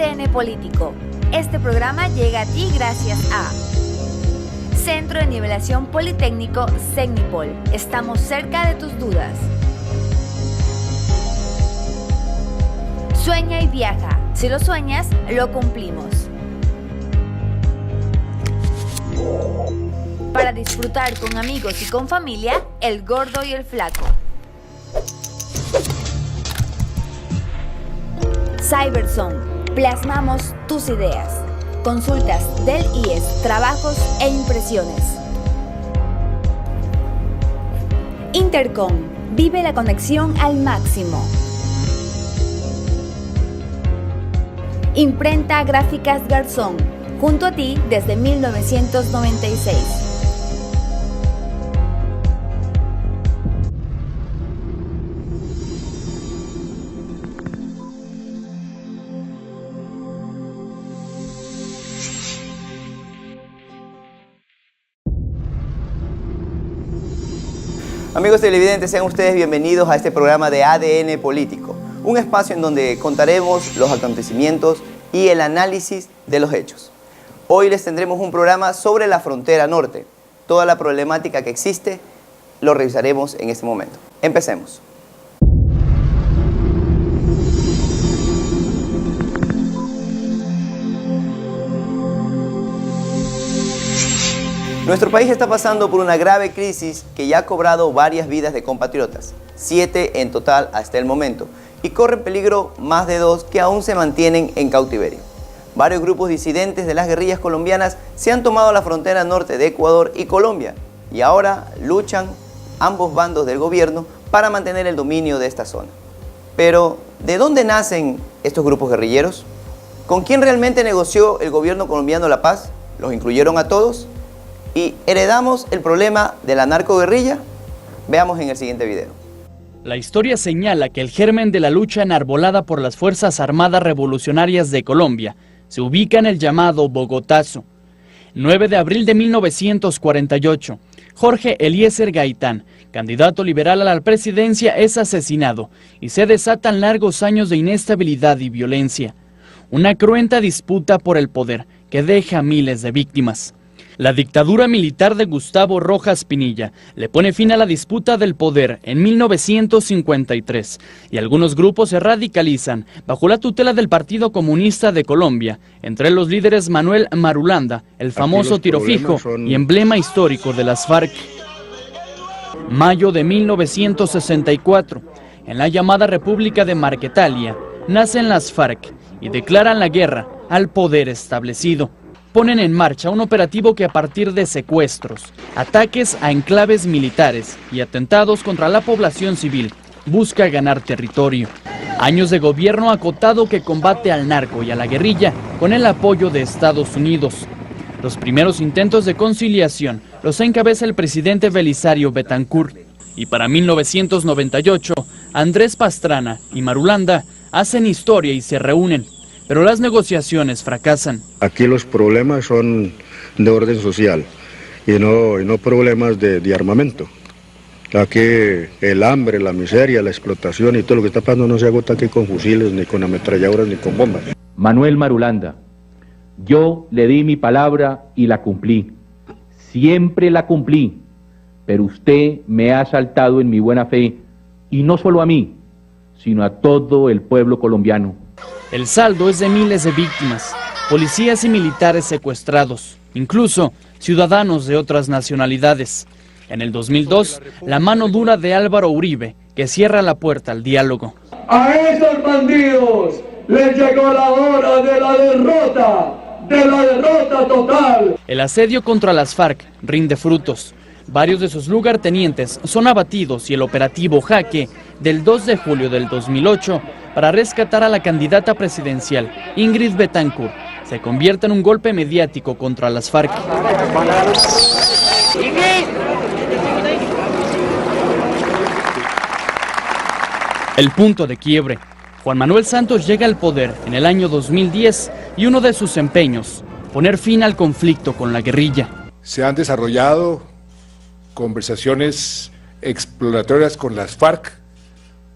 ADN Político. Este programa llega a ti gracias a Centro de Nivelación Politécnico Cecnipol. Estamos cerca de tus dudas. Sueña y viaja. Si lo sueñas, lo cumplimos. Para disfrutar con amigos y con familia, El Gordo y el Flaco. Cyberzone. Plasmamos tus ideas. Consultas del IES, trabajos e impresiones. Intercom. Vive la conexión al máximo. Imprenta Gráficas Garzón. Junto a ti desde 1996. Amigos televidentes, sean ustedes bienvenidos a este programa de ADN Político, un espacio en donde contaremos los acontecimientos y el análisis de los hechos. Hoy les tendremos un programa sobre la frontera norte. Toda la problemática que existe lo revisaremos en este momento. Empecemos. Nuestro país está pasando por una grave crisis que ya ha cobrado varias vidas de compatriotas, 7 en total hasta el momento, y corre en peligro más de 2 que aún se mantienen en cautiverio. Varios grupos disidentes de las guerrillas colombianas se han tomado la frontera norte de Ecuador y Colombia, y ahora luchan ambos bandos del gobierno para mantener el dominio de esta zona. Pero, ¿de dónde nacen estos grupos guerrilleros? ¿Con quién realmente negoció el gobierno colombiano la paz? ¿Los incluyeron a todos? ¿Y heredamos el problema de la narcoguerrilla? Veamos en el siguiente video. La historia señala que el germen de la lucha enarbolada por las Fuerzas Armadas Revolucionarias de Colombia se ubica en el llamado Bogotazo. 9 de abril de 1948, Jorge Eliezer Gaitán, candidato liberal a la presidencia, es asesinado y se desatan largos años de inestabilidad y violencia. Una cruenta disputa por el poder que deja miles de víctimas. La dictadura militar de Gustavo Rojas Pinilla le pone fin a la disputa del poder en 1953 y algunos grupos se radicalizan bajo la tutela del Partido Comunista de Colombia, entre los líderes Manuel Marulanda, el famoso tiro fijo y emblema histórico de las FARC. Mayo de 1964, en la llamada República de Marquetalia, nacen las FARC y declaran la guerra al poder establecido. Ponen en marcha un operativo que a partir de secuestros, ataques a enclaves militares y atentados contra la población civil, busca ganar territorio. Años de gobierno acotado que combate al narco y a la guerrilla con el apoyo de Estados Unidos. Los primeros intentos de conciliación los encabeza el presidente Belisario Betancur. Y para 1998, Andrés Pastrana y Marulanda hacen historia y se reúnen. Pero las negociaciones fracasan. Aquí los problemas son de orden social y no problemas de armamento. Aquí el hambre, la miseria, la explotación y todo lo que está pasando no se agota aquí con fusiles, ni con ametralladoras, ni con bombas. Manuel Marulanda, yo le di mi palabra y la cumplí. Siempre la cumplí, pero usted me ha asaltado en mi buena fe, y no solo a mí, sino a todo el pueblo colombiano. El saldo es de miles de víctimas, policías y militares secuestrados, incluso ciudadanos de otras nacionalidades. En el 2002, la mano dura de Álvaro Uribe, que cierra la puerta al diálogo. A esos bandidos les llegó la hora de la derrota total. El asedio contra las FARC rinde frutos. Varios de sus lugartenientes son abatidos y el operativo Jaque del 2 de julio del 2008 para rescatar a la candidata presidencial Ingrid Betancourt se convierte en un golpe mediático contra las FARC. El punto de quiebre. Juan Manuel Santos llega al poder en el año 2010 y uno de sus empeños, poner fin al conflicto con la guerrilla. Se han desarrollado conversaciones exploratorias con las FARC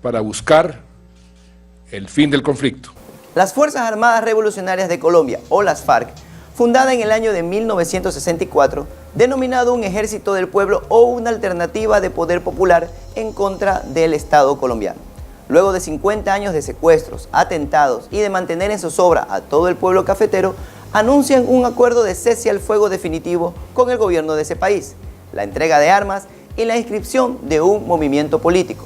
para buscar el fin del conflicto. Las Fuerzas Armadas Revolucionarias de Colombia, o las FARC, fundada en el año de 1964, denominado un ejército del pueblo o una alternativa de poder popular en contra del Estado colombiano. Luego de 50 años de secuestros, atentados y de mantener en zozobra a todo el pueblo cafetero, anuncian un acuerdo de cese al fuego definitivo con el gobierno de ese país, la entrega de armas y la inscripción de un movimiento político.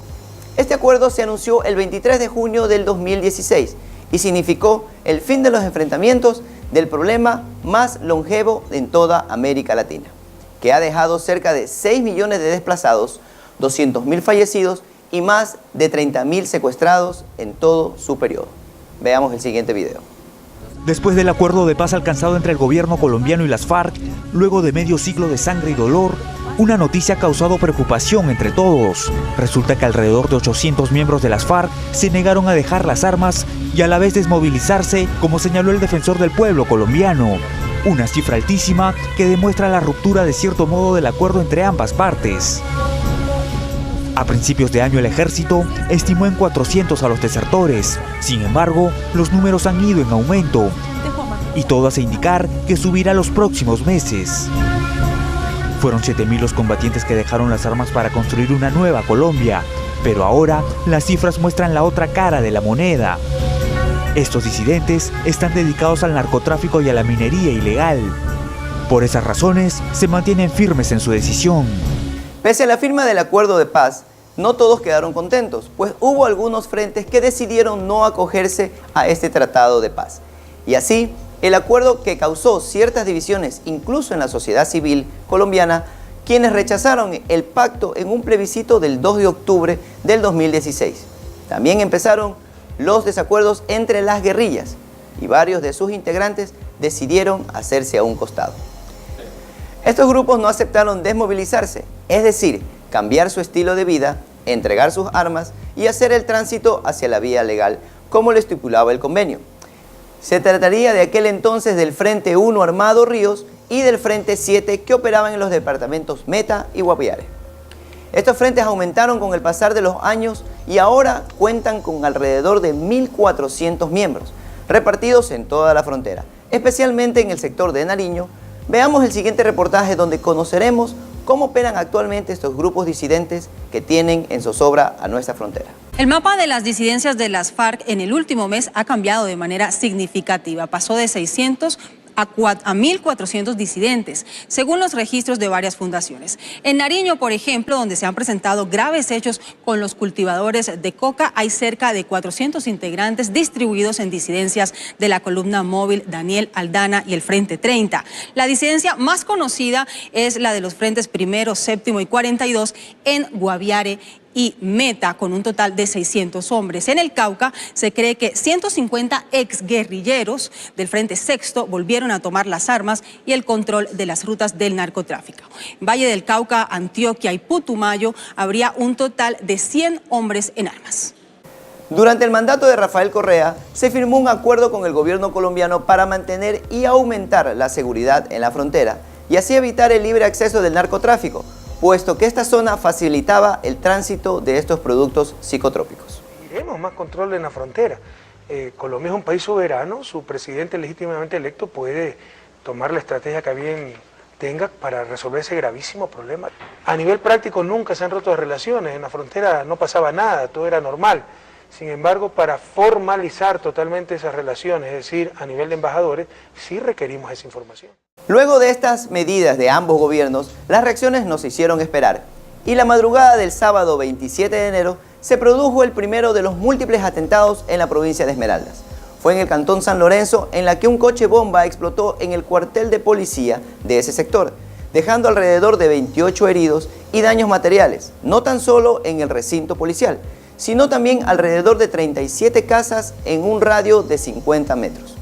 Este acuerdo se anunció el 23 de junio del 2016 y significó el fin de los enfrentamientos del problema más longevo en toda América Latina, que ha dejado cerca de 6 millones de desplazados, 200.000 fallecidos y más de 30.000 secuestrados en todo su periodo. Veamos el siguiente video. Después del acuerdo de paz alcanzado entre el gobierno colombiano y las FARC, luego de medio siglo de sangre y dolor, una noticia ha causado preocupación entre todos. Resulta que alrededor de 800 miembros de las FARC se negaron a dejar las armas y a la vez desmovilizarse, como señaló el defensor del pueblo colombiano. Una cifra altísima que demuestra la ruptura de cierto modo del acuerdo entre ambas partes. A principios de año el ejército estimó en 400 a los desertores. Sin embargo, los números han ido en aumento y todo hace indicar que subirá los próximos meses. Fueron 7.000 los combatientes que dejaron las armas para construir una nueva Colombia, pero ahora las cifras muestran la otra cara de la moneda. Estos disidentes están dedicados al narcotráfico y a la minería ilegal. Por esas razones, se mantienen firmes en su decisión. Pese a la firma del acuerdo de paz, no todos quedaron contentos, pues hubo algunos frentes que decidieron no acogerse a este tratado de paz. Y así, el acuerdo que causó ciertas divisiones incluso en la sociedad civil colombiana, quienes rechazaron el pacto en un plebiscito del 2 de octubre del 2016. También empezaron los desacuerdos entre las guerrillas y varios de sus integrantes decidieron hacerse a un costado. Estos grupos no aceptaron desmovilizarse, es decir, cambiar su estilo de vida, entregar sus armas y hacer el tránsito hacia la vía legal, como lo estipulaba el convenio. Se trataría de aquel entonces del Frente 1 Armado Ríos y del Frente 7 que operaban en los departamentos Meta y Guapiare. Estos frentes aumentaron con el pasar de los años y ahora cuentan con alrededor de 1.400 miembros, repartidos en toda la frontera, especialmente en el sector de Nariño. Veamos el siguiente reportaje donde conoceremos cómo operan actualmente estos grupos disidentes que tienen en zozobra a nuestra frontera. El mapa de las disidencias de las FARC en el último mes ha cambiado de manera significativa. Pasó de 600 a 1.400 disidentes, según los registros de varias fundaciones. En Nariño, por ejemplo, donde se han presentado graves hechos con los cultivadores de coca, hay cerca de 400 integrantes distribuidos en disidencias de la columna móvil Daniel Aldana y el Frente 30. La disidencia más conocida es la de los frentes primero, séptimo y 42 en Guaviare y Meta, con un total de 600 hombres. En el Cauca se cree que 150 exguerrilleros del Frente Sexto volvieron a tomar las armas y el control de las rutas del narcotráfico. En Valle del Cauca, Antioquia y Putumayo habría un total de 100 hombres en armas. Durante el mandato de Rafael Correa, se firmó un acuerdo con el gobierno colombiano para mantener y aumentar la seguridad en la frontera y así evitar el libre acceso del narcotráfico, puesto que esta zona facilitaba el tránsito de estos productos psicotrópicos. Queremos más control en la frontera. Colombia es un país soberano, su presidente legítimamente electo puede tomar la estrategia que bien tenga para resolver ese gravísimo problema. A nivel práctico nunca se han roto las relaciones, en la frontera no pasaba nada, todo era normal. Sin embargo, para formalizar totalmente esas relaciones, es decir, a nivel de embajadores, sí requerimos esa información. Luego de estas medidas de ambos gobiernos, las reacciones nos hicieron esperar. Y la madrugada del sábado 27 de enero se produjo el primero de los múltiples atentados en la provincia de Esmeraldas. Fue en el cantón San Lorenzo, en la que un coche bomba explotó en el cuartel de policía de ese sector, dejando alrededor de 28 heridos y daños materiales, no tan solo en el recinto policial, sino también alrededor de 37 casas en un radio de 50 metros.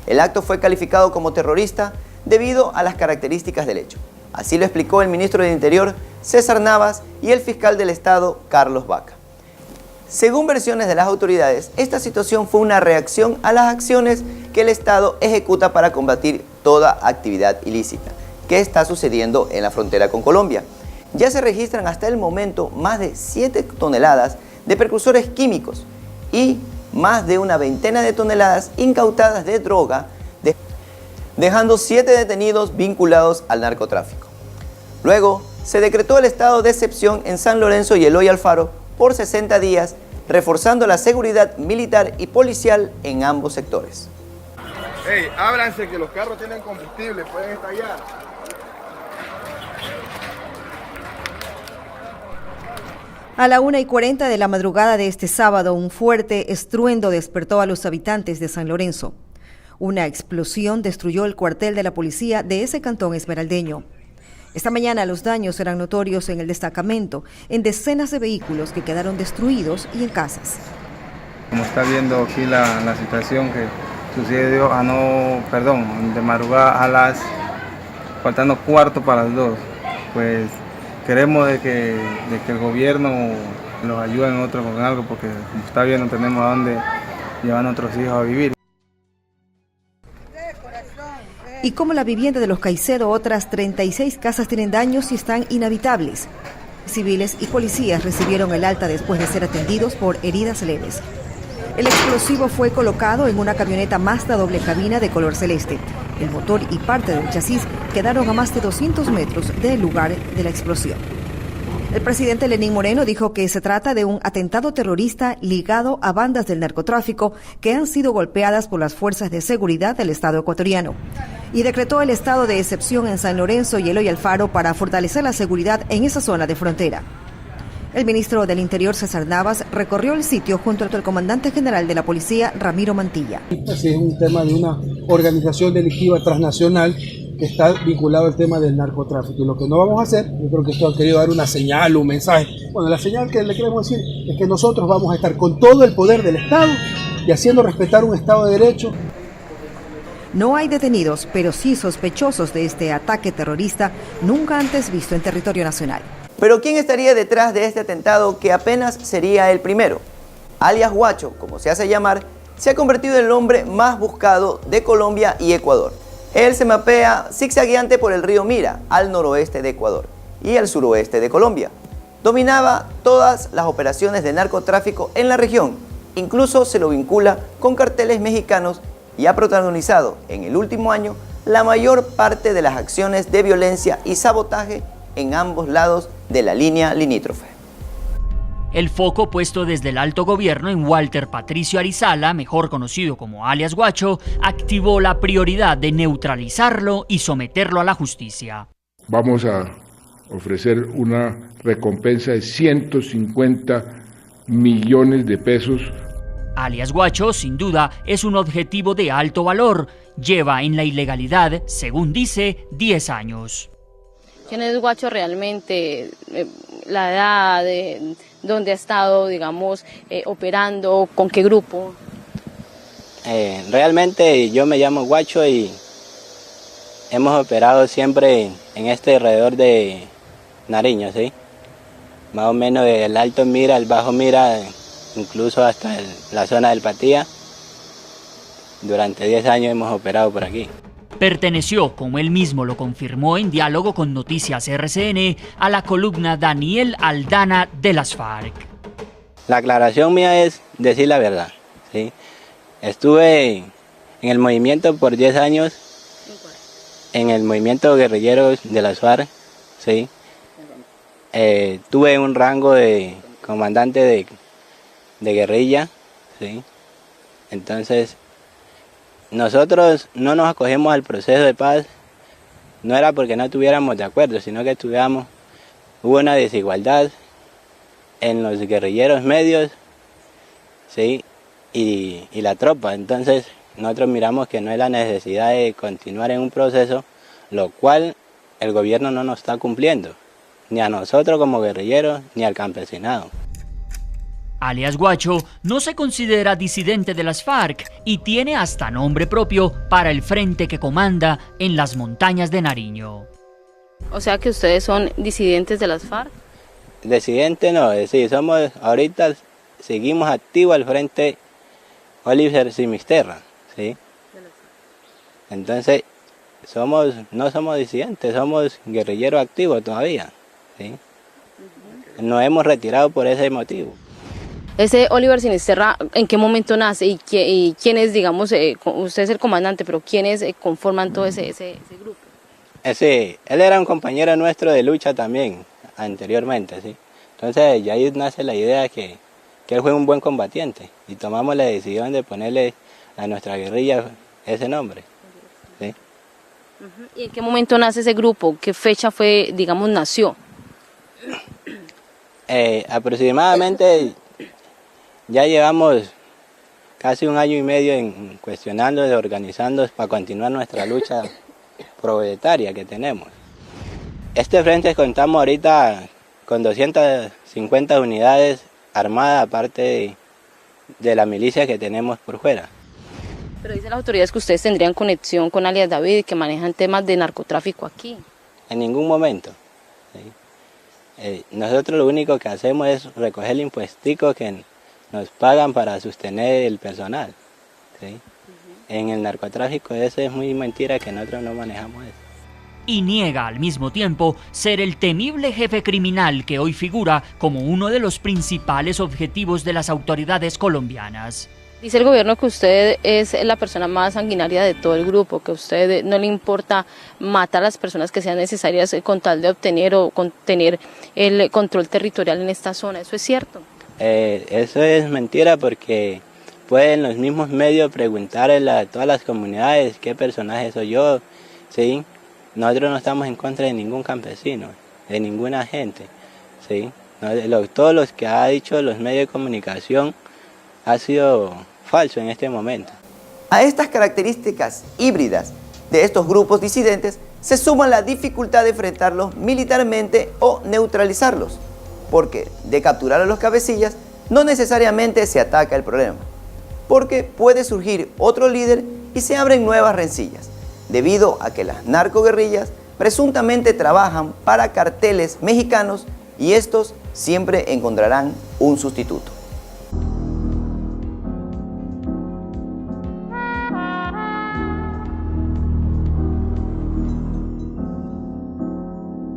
El acto fue calificado como terrorista debido a las características del hecho. Así lo explicó el ministro del Interior, César Navas, y el fiscal del Estado, Carlos Vaca. Según versiones de las autoridades, esta situación fue una reacción a las acciones que el Estado ejecuta para combatir toda actividad ilícita que está sucediendo en la frontera con Colombia. Ya se registran hasta el momento más de 7 toneladas de precursores químicos y más de una veintena de toneladas incautadas de droga, dejando 7 detenidos vinculados al narcotráfico. Luego, se decretó el estado de excepción en San Lorenzo y Eloy Alfaro por 60 días, reforzando la seguridad militar y policial en ambos sectores. Hey, ábranse que los carros tienen combustible, pueden estallar. A la 1:40 de la madrugada de este sábado, un fuerte estruendo despertó a los habitantes de San Lorenzo. Una explosión destruyó el cuartel de la policía de ese cantón esmeraldeño. Esta mañana los daños eran notorios en el destacamento, en decenas de vehículos que quedaron destruidos y en casas. Como está viendo aquí la situación que sucedió de madrugada faltando cuarto para las 2, pues queremos de que el gobierno nos ayude en con algo, porque como está viendo no tenemos a dónde llevar a nuestros hijos a vivir. Y como la vivienda de los Caicedo, otras 36 casas tienen daños y están inhabitables. Civiles y policías recibieron el alta después de ser atendidos por heridas leves. El explosivo fue colocado en una camioneta Mazda doble cabina de color celeste. El motor y parte del chasis quedaron a más de 200 metros del lugar de la explosión. El presidente Lenín Moreno dijo que se trata de un atentado terrorista ligado a bandas del narcotráfico que han sido golpeadas por las fuerzas de seguridad del Estado ecuatoriano. Y decretó el estado de excepción en San Lorenzo y Eloy Alfaro para fortalecer la seguridad en esa zona de frontera. El ministro del Interior, César Navas, recorrió el sitio junto al comandante general de la policía, Ramiro Mantilla. Este es un tema de una organización delictiva transnacional que está vinculado al tema del narcotráfico. Y lo que no vamos a hacer, yo creo que esto ha querido dar una señal, un mensaje. Bueno, la señal que le queremos decir es que nosotros vamos a estar con todo el poder del Estado y haciendo respetar un Estado de Derecho. No hay detenidos, pero sí sospechosos de este ataque terrorista nunca antes visto en territorio nacional. Pero ¿quién estaría detrás de este atentado que apenas sería el primero? Alias Guacho, como se hace llamar, se ha convertido en el hombre más buscado de Colombia y Ecuador. Él se mapea zigzagueante por el río Mira, al noroeste de Ecuador y al suroeste de Colombia. Dominaba todas las operaciones de narcotráfico en la región, incluso se lo vincula con carteles mexicanos y ha protagonizado en el último año la mayor parte de las acciones de violencia y sabotaje en ambos lados de la línea limítrofe. El foco puesto desde el alto gobierno en Walter Patricio Arizala, mejor conocido como alias Guacho, activó la prioridad de neutralizarlo y someterlo a la justicia. Vamos a ofrecer una recompensa de 150 millones de pesos. Alias Guacho, sin duda, es un objetivo de alto valor. Lleva en la ilegalidad, según dice, 10 años. ¿Quién es Guacho realmente? La edad, de dónde ha estado, digamos, operando, con qué grupo. Realmente yo me llamo Guacho y hemos operado siempre en este alrededor de Nariño, ¿sí? Más o menos del Alto Mira, el Bajo Mira, incluso hasta la zona del Patía. Durante 10 años hemos operado por aquí. Perteneció, como él mismo lo confirmó en diálogo con Noticias RCN, a la columna Daniel Aldana de las FARC. La aclaración mía es decir la verdad, ¿sí? Estuve en el movimiento por 10 años, en el movimiento guerrillero de las FARC, ¿sí? Tuve un rango de comandante de guerrilla, ¿sí? Entonces, nosotros no nos acogemos al proceso de paz, no era porque no estuviéramos de acuerdo, sino que hubo una desigualdad en los guerrilleros medios, ¿sí? y la tropa. Entonces nosotros miramos que no hay la necesidad de continuar en un proceso, lo cual el gobierno no nos está cumpliendo, ni a nosotros como guerrilleros, ni al campesinado. Alias Guacho no se considera disidente de las FARC y tiene hasta nombre propio para el frente que comanda en las montañas de Nariño. O sea que ustedes son disidentes de las FARC. Disidente no, sí, ahorita seguimos activos al frente Oliver Simisterra, ¿sí? Entonces no somos disidentes, somos guerrilleros activos todavía, ¿sí? Nos hemos retirado por ese motivo. Ese Oliver Sinisterra, ¿en qué momento nace y quiénes, digamos, usted es el comandante, pero quiénes conforman todo ese grupo? Él era un compañero nuestro de lucha también, anteriormente, ¿sí? Entonces, ya ahí nace la idea que él fue un buen combatiente y tomamos la decisión de ponerle a nuestra guerrilla ese nombre, ¿sí? ¿Y en qué momento nace ese grupo? ¿Qué fecha fue, digamos, nació? Aproximadamente ya llevamos casi 1 año y medio en cuestionando y organizando para continuar nuestra lucha proletaria que tenemos. Este frente contamos ahorita con 250 unidades armadas, aparte de la milicia que tenemos por fuera. Pero dicen las autoridades que ustedes tendrían conexión con alias David, que manejan temas de narcotráfico aquí. En ningún momento. ¿Sí? Nosotros lo único que hacemos es recoger el impuestico que nos pagan para sostener el personal. ¿Sí? En el narcotráfico eso es muy mentira que nosotros no manejamos eso. Y niega al mismo tiempo ser el temible jefe criminal que hoy figura como uno de los principales objetivos de las autoridades colombianas. Dice el gobierno que usted es la persona más sanguinaria de todo el grupo, que a usted no le importa matar a las personas que sean necesarias con tal de obtener o contener el control territorial en esta zona. ¿Eso es cierto? Eso es mentira porque pueden los mismos medios preguntarle a todas las comunidades qué personaje soy yo, ¿sí? Nosotros no estamos en contra de ningún campesino, de ninguna gente, ¿sí? Todos los que ha dicho los medios de comunicación ha sido falso en este momento. A estas características híbridas de estos grupos disidentes se suma la dificultad de enfrentarlos militarmente o neutralizarlos, porque de capturar a los cabecillas no necesariamente se ataca el problema, porque puede surgir otro líder y se abren nuevas rencillas, debido a que las narcoguerrillas presuntamente trabajan para carteles mexicanos y estos siempre encontrarán un sustituto.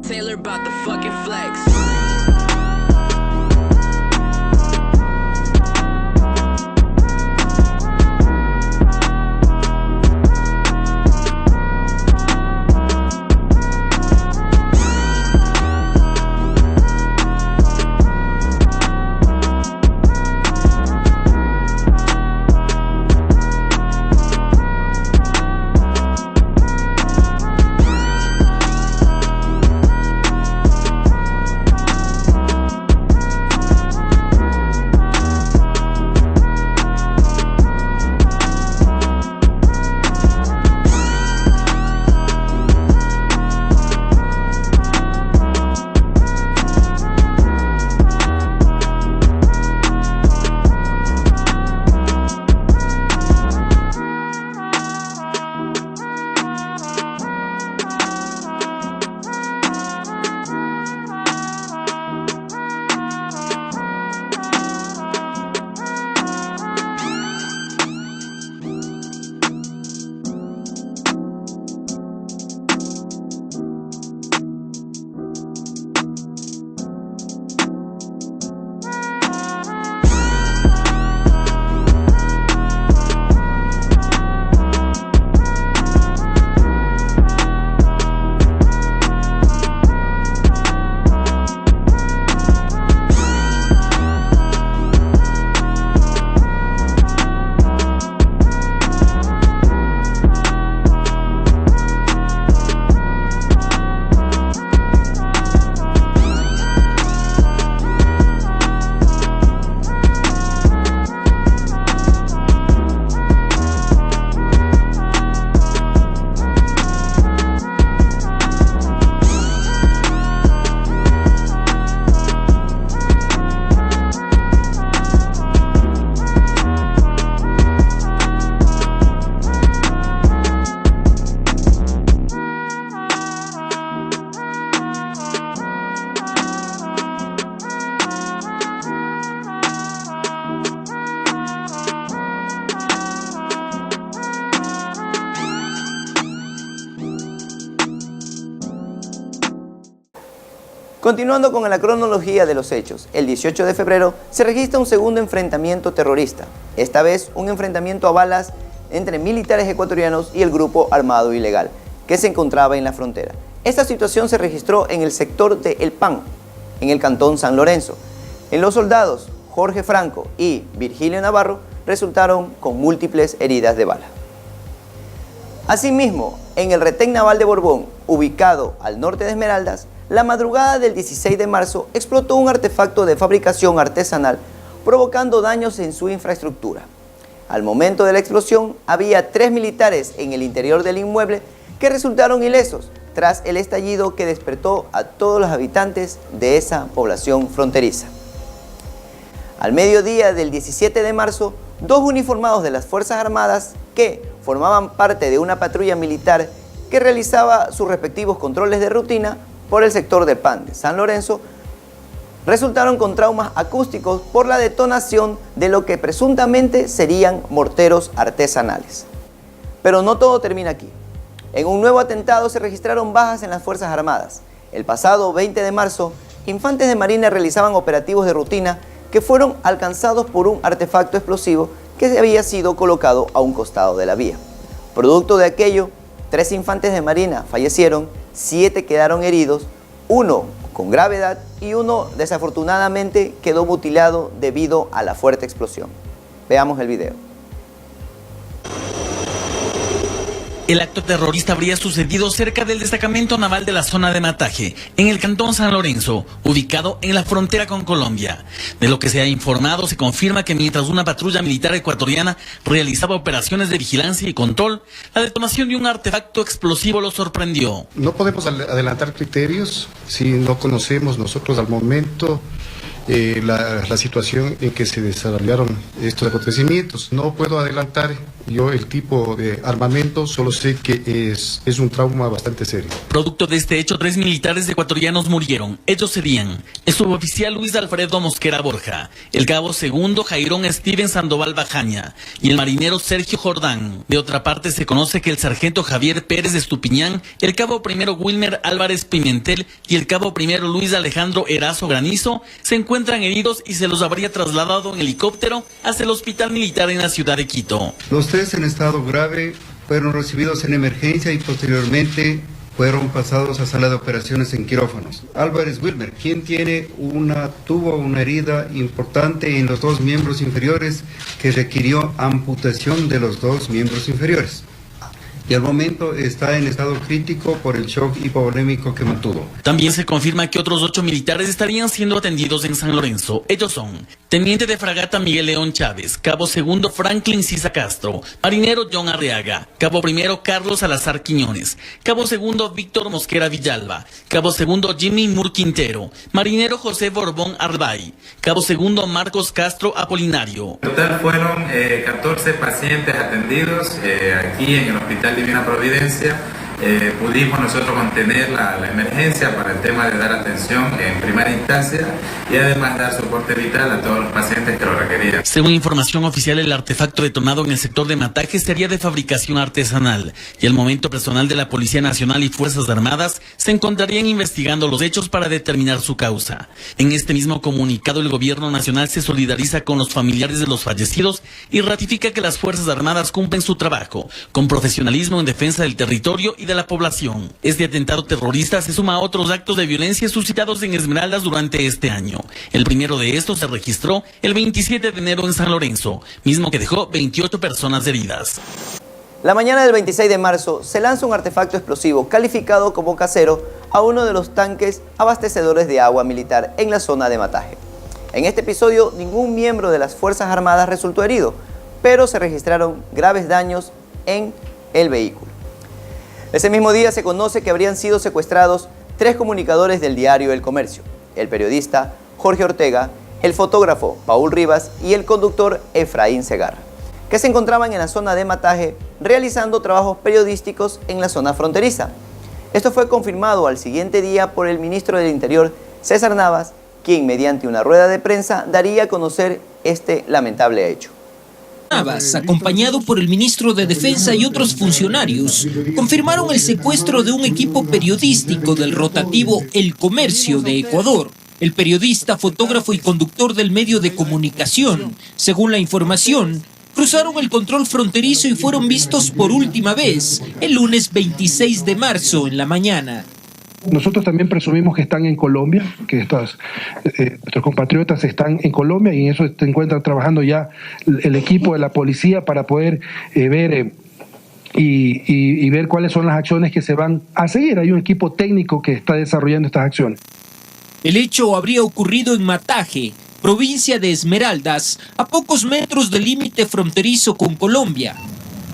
Taylor about the fucking flex. Continuando con la cronología de los hechos, el 18 de febrero se registra un segundo enfrentamiento terrorista, esta vez un enfrentamiento a balas entre militares ecuatorianos y el grupo armado ilegal, que se encontraba en la frontera. Esta situación se registró en el sector de El Pan, en el cantón San Lorenzo. En los soldados, Jorge Franco y Virgilio Navarro resultaron con múltiples heridas de bala. Asimismo, en el retén naval de Borbón, ubicado al norte de Esmeraldas, la madrugada del 16 de marzo explotó un artefacto de fabricación artesanal, provocando daños en su infraestructura. Al momento de la explosión, había 3 militares en el interior del inmueble que resultaron ilesos tras el estallido que despertó a todos los habitantes de esa población fronteriza. Al mediodía del 17 de marzo, 2 uniformados de las Fuerzas Armadas que formaban parte de una patrulla militar que realizaba sus respectivos controles de rutina por el sector del Pan de San Lorenzo, resultaron con traumas acústicos por la detonación de lo que presuntamente serían morteros artesanales. Pero no todo termina aquí. En un nuevo atentado se registraron bajas en las Fuerzas Armadas. El pasado 20 de marzo, infantes de Marina realizaban operativos de rutina que fueron alcanzados por un artefacto explosivo que había sido colocado a un costado de la vía. Producto de aquello, 3 infantes de Marina fallecieron, 7 quedaron heridos, 1 con gravedad y 1 desafortunadamente quedó mutilado debido a la fuerte explosión. Veamos el video. El acto terrorista habría sucedido cerca del destacamento naval de la zona de Mataje, en el cantón San Lorenzo, ubicado en la frontera con Colombia. De lo que se ha informado, se confirma que mientras una patrulla militar ecuatoriana realizaba operaciones de vigilancia y control, la detonación de un artefacto explosivo lo sorprendió. No podemos adelantar criterios si no conocemos nosotros al momento la situación en que se desarrollaron estos acontecimientos. No puedo adelantar yo el tipo de armamento, solo sé que es un trauma bastante serio. Producto de este hecho, 3 militares ecuatorianos murieron. Ellos serían el suboficial Luis Alfredo Mosquera Borja, el cabo segundo Jairón Steven Sandoval Bajaña y el marinero Sergio Jordán. De otra parte, se conoce que el sargento Javier Pérez de Estupiñán, el cabo primero Wilmer Álvarez Pimentel y el cabo primero Luis Alejandro Erazo Granizo se encuentran heridos y se los habría trasladado en helicóptero hacia el hospital militar en la ciudad de Quito. Los 3 en estado grave fueron recibidos en emergencia y posteriormente fueron pasados a sala de operaciones en quirófanos. Álvarez Wilmer, quien tuvo una herida importante en los 2 miembros inferiores que requirió amputación de los 2 miembros inferiores. Y al momento está en estado crítico por el shock hipovolémico que mantuvo. También se confirma que otros 8 militares estarían siendo atendidos en San Lorenzo. Ellos son teniente de fragata Miguel León Chávez, cabo segundo Franklin Sisa Castro, marinero John Arriaga, cabo primero Carlos Salazar Quiñones, cabo segundo Víctor Mosquera Villalba, cabo segundo Jimmy Mur Quintero, marinero José Borbón Arbay, cabo segundo Marcos Castro Apolinario. En total fueron 14 pacientes atendidos aquí en el Hospital Divina Providencia. Pudimos nosotros contener la emergencia para el tema de dar atención en primera instancia y además dar soporte vital a todos los pacientes que lo requerían. Según información oficial, el artefacto detonado en el sector de Mataje sería de fabricación artesanal y al momento personal de la Policía Nacional y Fuerzas Armadas se encontrarían investigando los hechos para determinar su causa. En este mismo comunicado, el gobierno nacional se solidariza con los familiares de los fallecidos y ratifica que las Fuerzas Armadas cumplen su trabajo con profesionalismo en defensa del territorio y de la población. Este atentado terrorista se suma a otros actos de violencia suscitados en Esmeraldas durante este año. El primero de estos se registró el 27 de enero en San Lorenzo, mismo que dejó 28 personas heridas. La mañana del 26 de marzo se lanza un artefacto explosivo calificado como casero a uno de los tanques abastecedores de agua militar en la zona de Mataje. En este episodio, ningún miembro de las Fuerzas Armadas resultó herido, pero se registraron graves daños en el vehículo. Ese mismo día se conoce que habrían sido secuestrados 3 comunicadores del diario El Comercio, el periodista Jorge Ortega, el fotógrafo Paul Rivas y el conductor Efraín Segarra, que se encontraban en la zona de Mataje realizando trabajos periodísticos en la zona fronteriza. Esto fue confirmado al siguiente día por el ministro del Interior, César Navas, quien mediante una rueda de prensa daría a conocer este lamentable hecho. Navas, acompañado por el ministro de Defensa y otros funcionarios, confirmaron el secuestro de un equipo periodístico del rotativo El Comercio de Ecuador. El periodista, fotógrafo y conductor del medio de comunicación, según la información, cruzaron el control fronterizo y fueron vistos por última vez el lunes 26 de marzo en la mañana. Nosotros también presumimos que están en Colombia, que nuestros compatriotas están en Colombia y en eso se encuentra trabajando ya el equipo de la policía para poder ver y ver cuáles son las acciones que se van a seguir. Hay un equipo técnico que está desarrollando estas acciones. El hecho habría ocurrido en Mataje, provincia de Esmeraldas, a pocos metros del límite fronterizo con Colombia.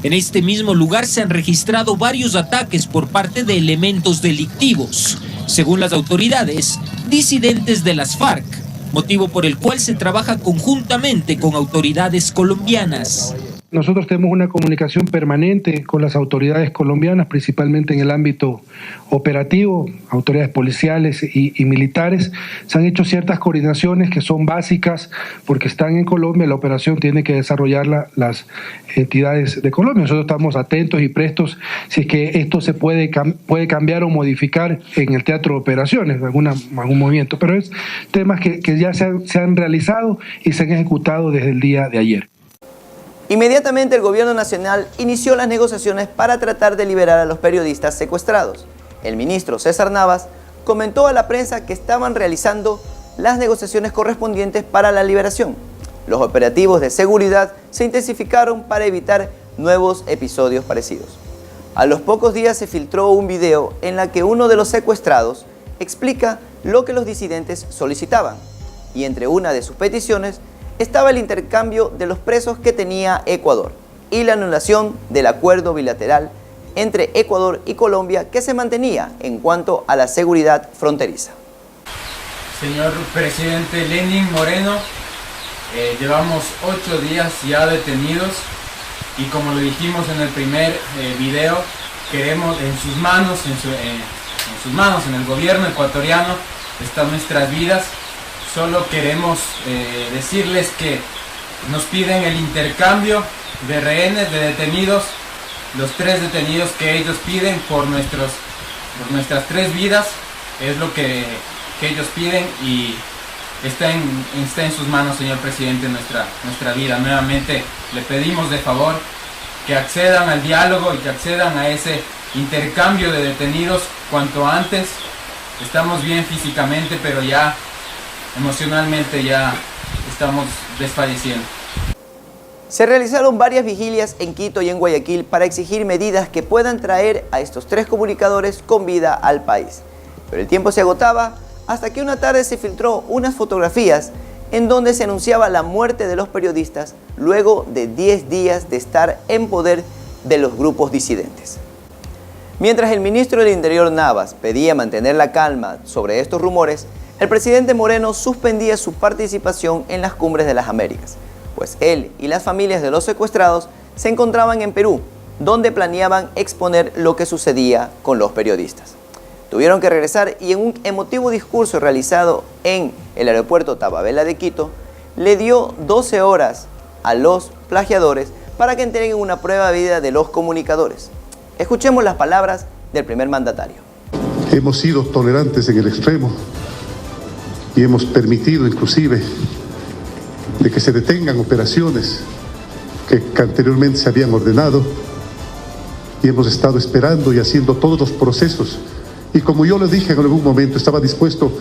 En este mismo lugar se han registrado varios ataques por parte de elementos delictivos, según las autoridades, disidentes de las FARC, motivo por el cual se trabaja conjuntamente con autoridades colombianas. Nosotros tenemos una comunicación permanente con las autoridades colombianas, principalmente en el ámbito operativo, autoridades policiales y militares. Se han hecho ciertas coordinaciones que son básicas porque están en Colombia, la operación tiene que desarrollarla las entidades de Colombia. Nosotros estamos atentos y prestos si es que esto se puede cambiar o modificar en el teatro de operaciones, algún movimiento, pero es temas que ya se han realizado y se han ejecutado desde el día de ayer. Inmediatamente el gobierno nacional inició las negociaciones para tratar de liberar a los periodistas secuestrados. El ministro César Navas comentó a la prensa que estaban realizando las negociaciones correspondientes para la liberación. Los operativos de seguridad se intensificaron para evitar nuevos episodios parecidos. A los pocos días se filtró un video en la que uno de los secuestrados explica lo que los disidentes solicitaban, y entre una de sus peticiones estaba el intercambio de los presos que tenía Ecuador y la anulación del acuerdo bilateral entre Ecuador y Colombia que se mantenía en cuanto a la seguridad fronteriza. Señor presidente Lenín Moreno, llevamos 8 días ya detenidos y como lo dijimos en el primer video, queremos en sus manos, en el gobierno ecuatoriano, están nuestras vidas. Solo queremos decirles que nos piden el intercambio de rehenes, de detenidos, los 3 detenidos que ellos piden por nuestras 3 vidas, es lo que ellos piden y está en sus manos, señor presidente, nuestra vida. Nuevamente le pedimos de favor que accedan al diálogo y que accedan a ese intercambio de detenidos cuanto antes. Estamos bien físicamente, pero ya emocionalmente ya estamos desfalleciendo. Se realizaron varias vigilias en Quito y en Guayaquil para exigir medidas que puedan traer a estos 3 comunicadores con vida al país. Pero el tiempo se agotaba hasta que una tarde se filtró unas fotografías en donde se anunciaba la muerte de los periodistas luego de 10 días de estar en poder de los grupos disidentes. Mientras el ministro del Interior Navas pedía mantener la calma sobre estos rumores, el presidente Moreno suspendía su participación en las cumbres de las Américas, pues él y las familias de los secuestrados se encontraban en Perú, donde planeaban exponer lo que sucedía con los periodistas. Tuvieron que regresar y en un emotivo discurso realizado en el aeropuerto Tababela de Quito, le dio 12 horas a los plagiadores para que entreguen una prueba de vida de los comunicadores. Escuchemos las palabras del primer mandatario. Hemos sido tolerantes en el extremo y hemos permitido inclusive de que se detengan operaciones que anteriormente se habían ordenado y hemos estado esperando y haciendo todos los procesos y como yo le dije en algún momento, estaba dispuesto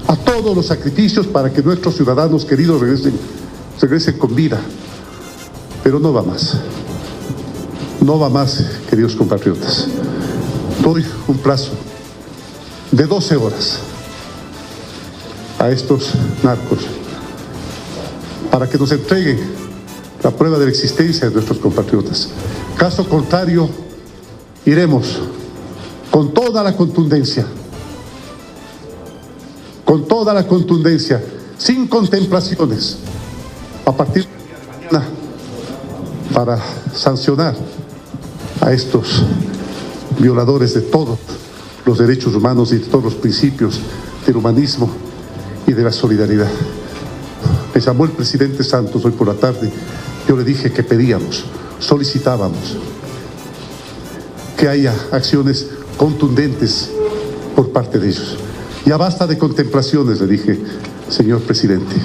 a todos los sacrificios para que nuestros ciudadanos queridos regresen con vida, pero no va más, queridos compatriotas. Doy un plazo de 12 horas a estos narcos para que nos entreguen la prueba de la existencia de nuestros compatriotas. Caso contrario, iremos con toda la contundencia, sin contemplaciones, a partir de mañana, para sancionar a estos violadores de todos los derechos humanos y de todos los principios del humanismo y de la solidaridad. Me llamó el presidente Santos hoy por la tarde yo le dije que pedíamos, solicitábamos que haya acciones contundentes por parte de ellos. Ya basta de contemplaciones, le dije, señor presidente.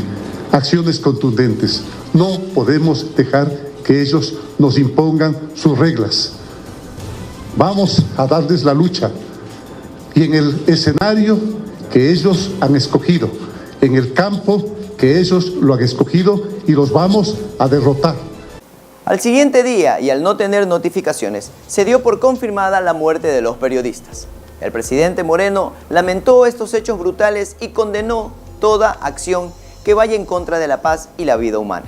Acciones contundentes. No podemos dejar que ellos nos impongan sus reglas. Vamos a darles la lucha. Y en el escenario que ellos han escogido, en el campo que ellos lo han escogido, y los vamos a derrotar. Al siguiente día, y al no tener notificaciones, se dio por confirmada la muerte de los periodistas. El presidente Moreno lamentó estos hechos brutales y condenó toda acción que vaya en contra de la paz y la vida humana.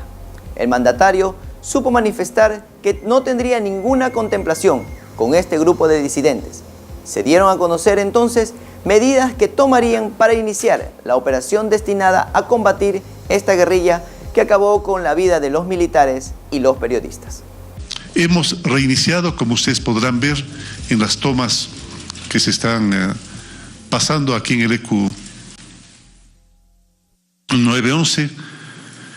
El mandatario supo manifestar que no tendría ninguna contemplación con este grupo de disidentes. Se dieron a conocer entonces medidas que tomarían para iniciar la operación destinada a combatir esta guerrilla que acabó con la vida de los militares y los periodistas. Hemos reiniciado, como ustedes podrán ver en las tomas que se están pasando aquí en el EQ 911,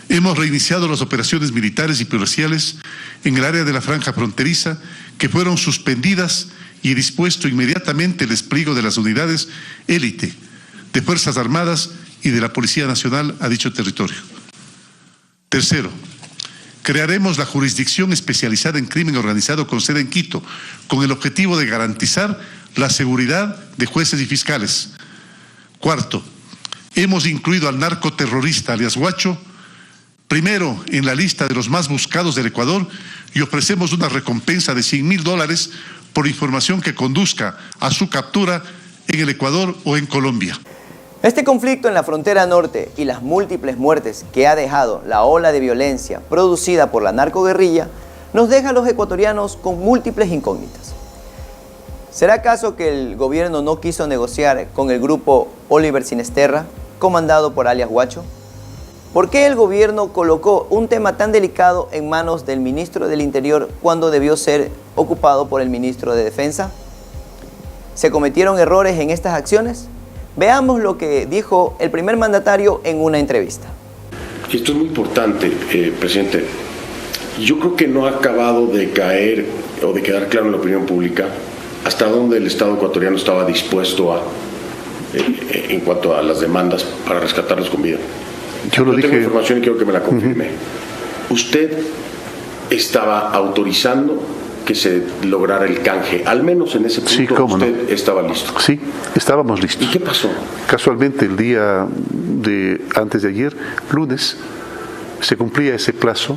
hemos reiniciado las operaciones militares y policiales en el área de la franja fronteriza, que fueron suspendidas, y dispuesto inmediatamente el despliegue de las unidades élite de Fuerzas Armadas y de la Policía Nacional a dicho territorio. Tercero, crearemos la jurisdicción especializada en crimen organizado con sede en Quito, con el objetivo de garantizar la seguridad de jueces y fiscales. Cuarto, hemos incluido al narcoterrorista alias Guacho primero en la lista de los más buscados del Ecuador, y ofrecemos una recompensa de $100.000 por información que conduzca a su captura en el Ecuador o en Colombia. Este conflicto en la frontera norte y las múltiples muertes que ha dejado la ola de violencia producida por la narcoguerrilla nos deja a los ecuatorianos con múltiples incógnitas. ¿Será acaso que el gobierno no quiso negociar con el grupo Oliver Sinesterra, comandado por alias Guacho? ¿Por qué el gobierno colocó un tema tan delicado en manos del ministro del Interior cuando debió ser ocupado por el ministro de Defensa? ¿Se cometieron errores en estas acciones? Veamos lo que dijo el primer mandatario en una entrevista. Esto es muy importante, presidente. Yo creo que no ha acabado de caer o de quedar claro en la opinión pública hasta dónde el Estado ecuatoriano estaba dispuesto a, en cuanto a las demandas para rescatarlos con vida. Yo tengo información y quiero que me la confirme. ¿Usted estaba autorizando que se lograra el canje? Al menos en ese punto, sí, usted estaba listo. Sí, estábamos listos. ¿Y qué pasó? Casualmente el día antes de ayer, lunes, se cumplía ese plazo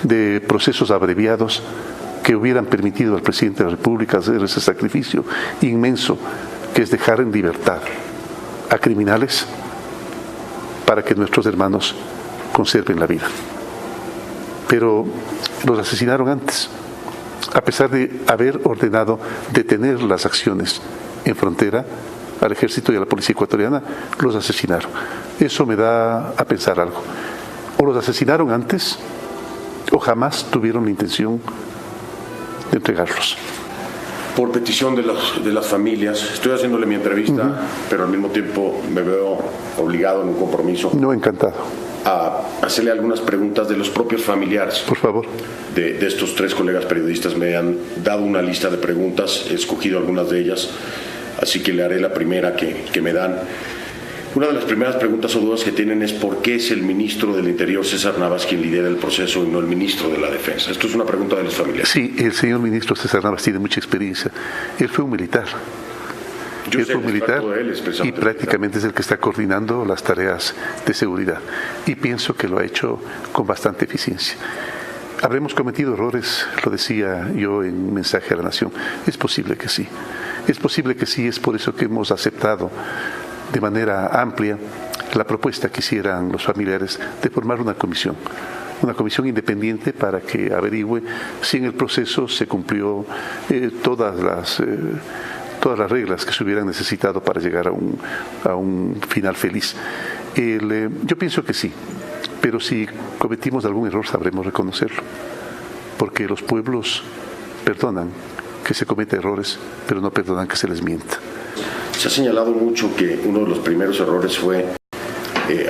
de procesos abreviados que hubieran permitido al presidente de la República hacer ese sacrificio inmenso, que es dejar en libertad a criminales para que nuestros hermanos conserven la vida. Pero los asesinaron antes, a pesar de haber ordenado detener las acciones en frontera. Al ejército y a la policía ecuatoriana los asesinaron. Eso me da a pensar algo. O los asesinaron antes, o jamás tuvieron la intención de entregarlos. Por petición de las familias, estoy haciéndole mi entrevista, pero al mismo tiempo me veo obligado en un compromiso. No, encantado. A hacerle algunas preguntas de los propios familiares. Por favor. De estos tres colegas periodistas. Me han dado una lista de preguntas, he escogido algunas de ellas, así que le haré la primera que me dan. Una de las primeras preguntas o dudas que tienen es por qué es el ministro del Interior, César Navas, quien lidera el proceso y no el ministro de la Defensa. Esto es una pregunta de los familiares. Sí, el señor ministro César Navas tiene mucha experiencia. Él fue un militar. Él fue un militar y prácticamente es el que está coordinando las tareas de seguridad. Y pienso que lo ha hecho con bastante eficiencia. ¿Habremos cometido errores? Lo decía yo en un mensaje a la Nación. Es posible que sí. Es posible que sí, es por eso que hemos aceptado de manera amplia la propuesta que hicieran los familiares de formar una comisión independiente para que averigüe si en el proceso se cumplió todas las reglas que se hubieran necesitado para llegar a un final feliz. Yo pienso que sí, pero si cometimos algún error sabremos reconocerlo, porque los pueblos perdonan que se cometa errores, pero no perdonan que se les mienta. Se ha señalado mucho que uno de los primeros errores fue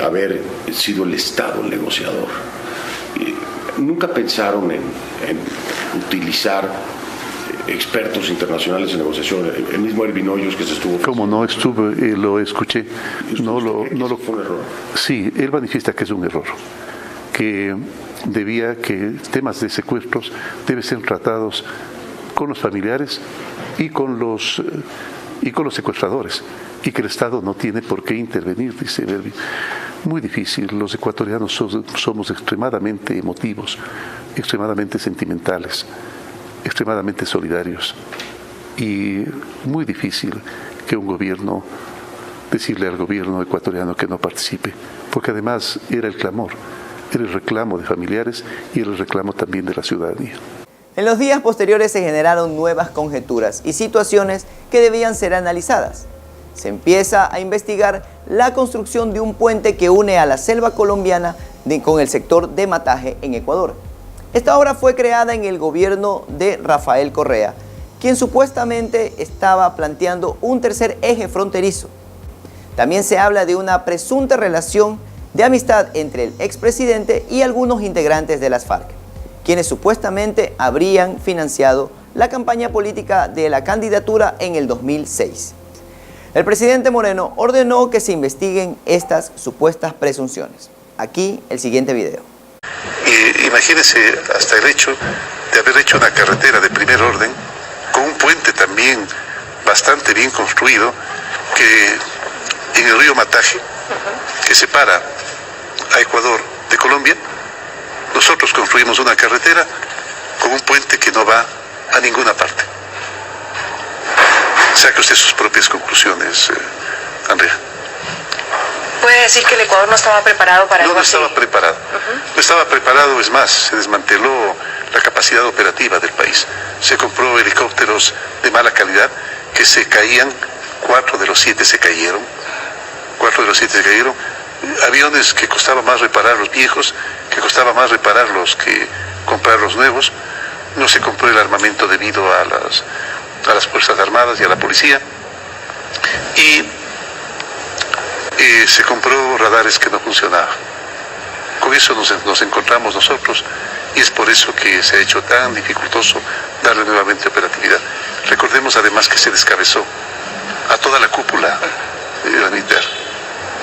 haber sido el Estado el negociador. ¿Nunca pensaron en utilizar expertos internacionales en negociación? El mismo Ervin Hoyos que se estuvo... Como no estuve, lo escuché. No lo fue un error. Sí, él manifiesta que es un error, que temas de secuestros deben ser tratados con los familiares y con los secuestradores, y que el Estado no tiene por qué intervenir, dice Ervin. Muy difícil. Los ecuatorianos somos extremadamente emotivos, extremadamente sentimentales, extremadamente solidarios, y muy difícil que un gobierno decirle al gobierno ecuatoriano que no participe, porque además era el clamor, era el reclamo de familiares y era el reclamo también de la ciudadanía. En los días posteriores se generaron nuevas conjeturas y situaciones que debían ser analizadas. Se empieza a investigar la construcción de un puente que une a la selva colombiana con el sector de Mataje en Ecuador. Esta obra fue creada en el gobierno de Rafael Correa, quien supuestamente estaba planteando un tercer eje fronterizo. También se habla de una presunta relación de amistad entre el expresidente y algunos integrantes de las FARC, quienes supuestamente habrían financiado la campaña política de la candidatura en el 2006. El presidente Moreno ordenó que se investiguen estas supuestas presunciones. Aquí el siguiente video. Imagínense hasta el hecho de haber hecho una carretera de primer orden con un puente también bastante bien construido que en el río Mataje, que separa a Ecuador de Colombia. Nosotros construimos una carretera con un puente que no va a ninguna parte. Saque usted sus propias conclusiones, Andrea. ¿Puede decir que el Ecuador no estaba preparado para algo así? No estaba preparado. No estaba preparado, es más, se desmanteló la capacidad operativa del país. Se compró helicópteros de mala calidad que se caían, 4 de los 7 se cayeron. Aviones que costaba más reparar los viejos, que costaba más repararlos que comprar los nuevos. No se compró el armamento debido a las Fuerzas Armadas y a la policía. Y se compró radares que no funcionaban. Con eso nos encontramos nosotros, y es por eso que se ha hecho tan dificultoso darle nuevamente operatividad. Recordemos además que se descabezó a toda la cúpula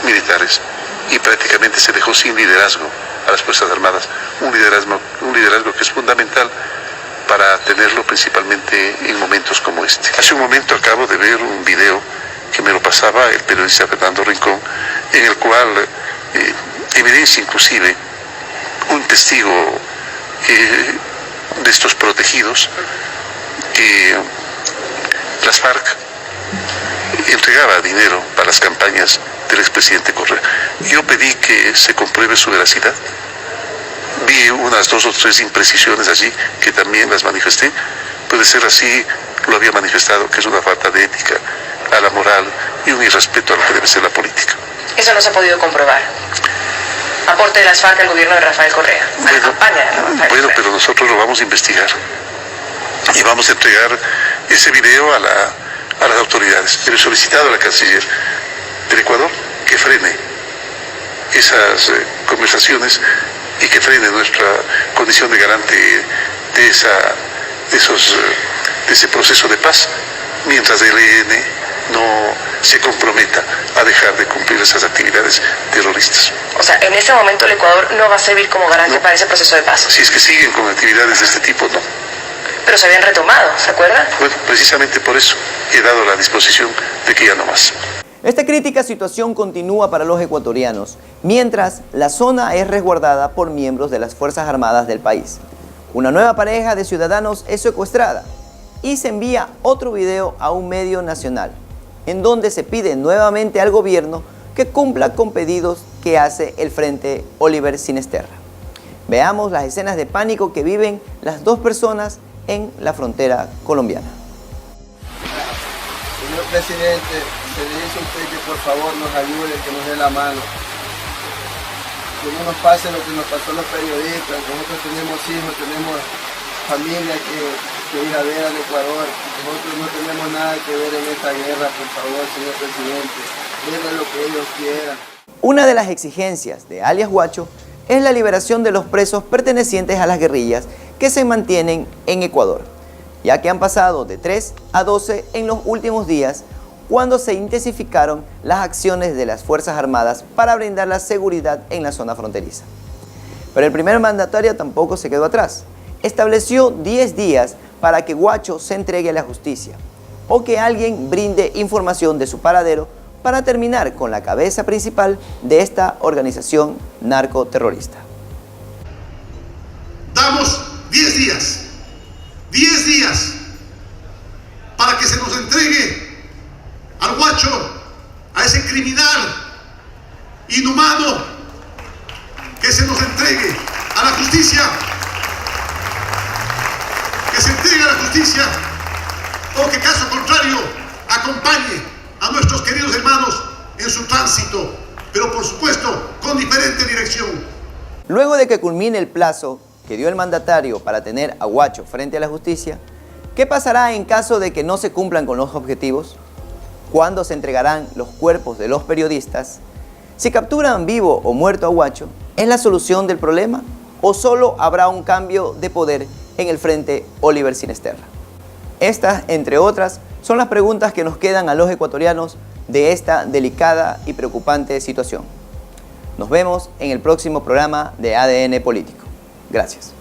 militares, y prácticamente se dejó sin liderazgo a las Fuerzas Armadas, un liderazgo que es fundamental para tenerlo principalmente en momentos como este. Hace un momento acabo de ver un video que me lo pasaba el periodista Fernando Rincón, en el cual evidencia inclusive un testigo de estos protegidos que las FARC entregaba dinero para las campañas del expresidente Correa. Yo pedí que se compruebe su veracidad. Vi unas 2 o 3 imprecisiones allí que también las manifesté. Puede ser así, lo había manifestado, que es una falta de ética a la moral y un irrespeto a lo que debe ser la política. Eso no se ha podido comprobar. Aporte de las FARC al gobierno de Rafael Correa, a la campaña de Rafael Correa. Pero nosotros lo vamos a investigar y vamos a entregar ese video a las autoridades. Pero he solicitado a la canciller del Ecuador que frene esas conversaciones y que frene nuestra condición de garante de ese proceso de paz, mientras el ELN no se comprometa a dejar de cumplir esas actividades terroristas. O sea, en este momento el Ecuador no va a servir como garante para ese proceso de paz. Si es que siguen con actividades de este tipo, no. Pero se habían retomado, ¿se acuerda? Bueno, precisamente por eso he dado la disposición de que ya no más. Esta crítica situación continúa para los ecuatorianos, mientras la zona es resguardada por miembros de las Fuerzas Armadas del país. Una nueva pareja de ciudadanos es secuestrada y se envía otro video a un medio nacional, en donde se pide nuevamente al gobierno que cumpla con pedidos que hace el Frente Oliver Sinesterra. Veamos las escenas de pánico que viven las 2 personas en la frontera colombiana. Señor presidente, se le dice a usted que por favor nos ayude, que nos dé la mano. Que no nos pase lo que nos pasó a los periodistas. Nosotros tenemos hijos, tenemos familia que ir a ver al Ecuador. Nosotros no tenemos nada que ver en esta guerra, por favor, señor presidente. Hagan lo que ellos quieran. Una de las exigencias de alias Guacho es la liberación de los presos pertenecientes a las guerrillas que se mantienen en Ecuador, ya que han pasado de 3 a 12 en los últimos días, cuando se intensificaron las acciones de las Fuerzas Armadas para brindar la seguridad en la zona fronteriza. Pero el primer mandatario tampoco se quedó atrás. Estableció 10 días para que Huacho se entregue a la justicia o que alguien brinde información de su paradero para terminar con la cabeza principal de esta organización narcoterrorista. Damos 10 días para que se nos entregue al Huacho, a ese criminal inhumano, que se nos entregue a la justicia, que se entregue a la justicia, o que caso contrario acompañe a nuestros queridos hermanos en su tránsito, pero por supuesto con diferente dirección. Luego de que culmine el plazo que dio el mandatario para tener a Huacho frente a la justicia, ¿qué pasará en caso de que no se cumplan con los objetivos? ¿Cuándo se entregarán los cuerpos de los periodistas? Si capturan vivo o muerto a Huacho, ¿es la solución del problema? ¿O solo habrá un cambio de poder en el frente Oliver Sinesterra? Estas, entre otras, son las preguntas que nos quedan a los ecuatorianos de esta delicada y preocupante situación. Nos vemos en el próximo programa de ADN Político. Gracias.